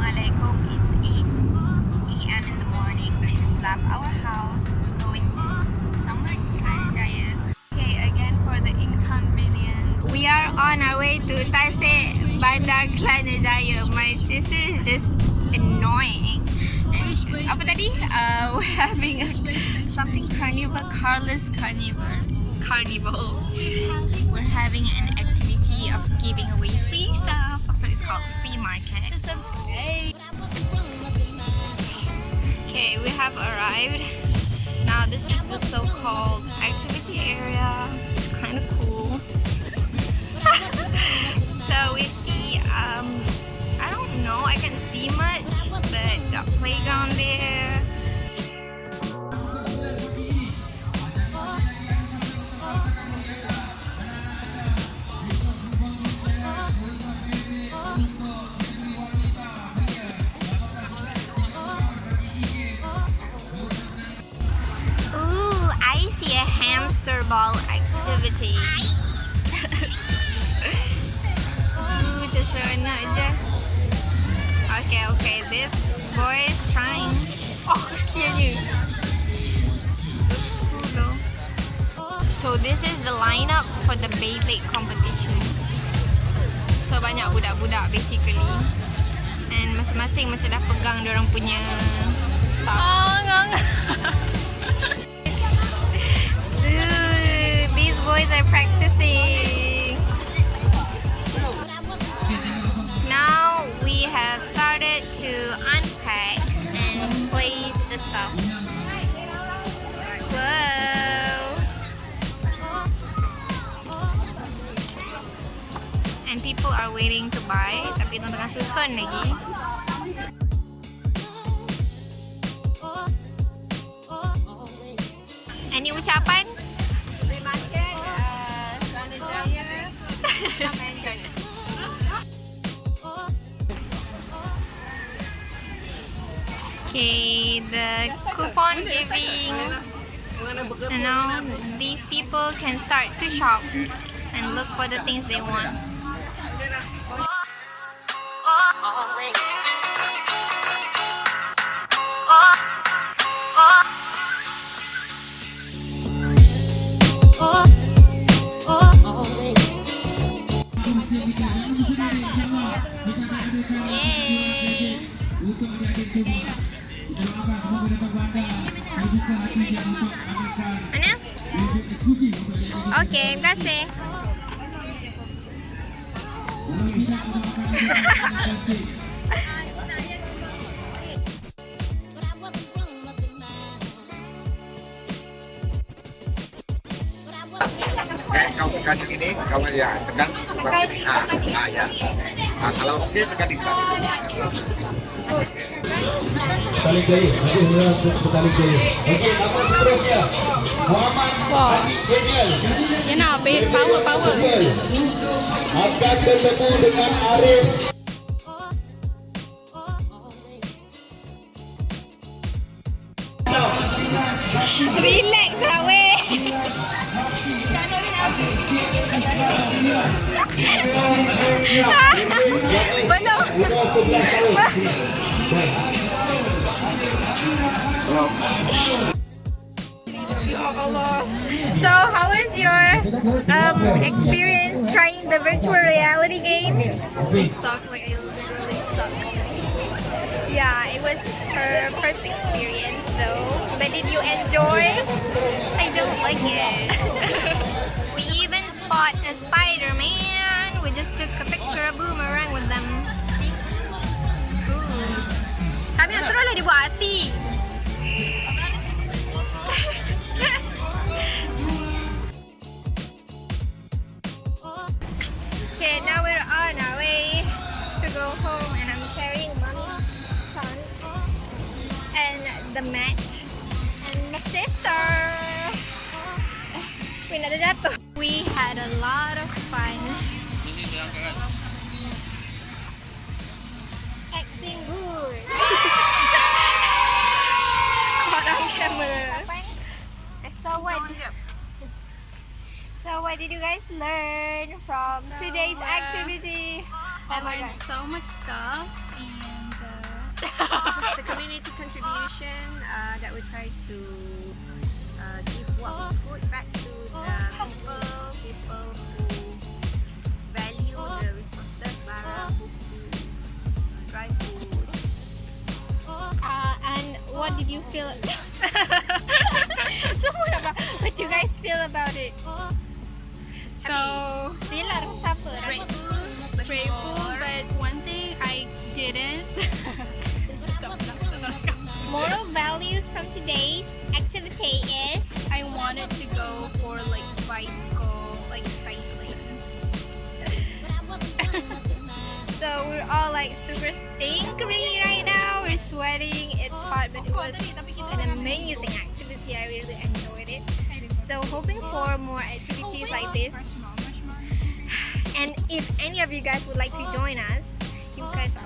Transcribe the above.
Assalamualaikum. It's 8 a.m. in the morning. We just left our house. We're going to somewhere in Jaya. Okay, again for the inconvenience. We are on our way to Tasik Bandar Jaya. My sister is just annoying. Apa tadi? We're having something carnival, Car-less Carnival. We're having an activity of giving away free stuff. So it's called free market. So subscribe. Okay, we have arrived. Now this is the so-called activity area. It's kind of cool. So we see, I don't know, I can't see much, but got playground there. Ooh, I see a hamster ball activity. Okay, this boy is trying. Oh, kesiannya. Looks cool though. So this is the lineup for the Beyblade competition. So banyak budak-budak basically. And masing-masing macam dah pegang diorang punya stuff. Oh, enggak. Dude, these boys are practicing. Now we have started to unpack and place the stuff. Whoa! And people are waiting to buy, tapi itu tengah susun lagi. Any ucapan? Free market, Rana Jaya, come and join us. Okay, the coupon giving. And now these people can start to shop and look for the things they want. Yay! Mana? Okay, terima kasih. Kau tekan ini, kau ya tekan ya. Kalau oke tekan di sana. Balik dari, balik dari. Okey, nama seterusnya Muhammad Adi Daniel. You know, power. Akan bertemu dengan Arif. Relax lah weh. Belum. So, how was your experience trying the virtual reality game? It sucked, like I literally sucked. Yeah, it was her first experience though. But did you enjoy? I don't like it. We even spot a Spider-Man. We just took a picture of Boomerang with them. See? Ooh. Kami nak suruh lah dia buat asyik. Okay, now we're on our way to go home and I'm carrying mommy's trunks and the mat and my sister. We had a lot of fun. Acting good. Caught on camera. So what did you guys learn from today's activity? Oh I my learned God. so much stuff, and It's a community contribution that we try to give what we put back to the people who value the resources, barang, buku, dry foods. And what did you feel? So what do you guys feel about it? so Feel or suffer? grateful. But one thing I didn't. Moral values from today's activity is I wanted to go for like bicycle, like cycling. so we're all like super stinky right now. We're sweating. It's hot, but it was an amazing activity. I really enjoyed it. So hoping for more activities like this. And if any of you guys would like to join us, you guys are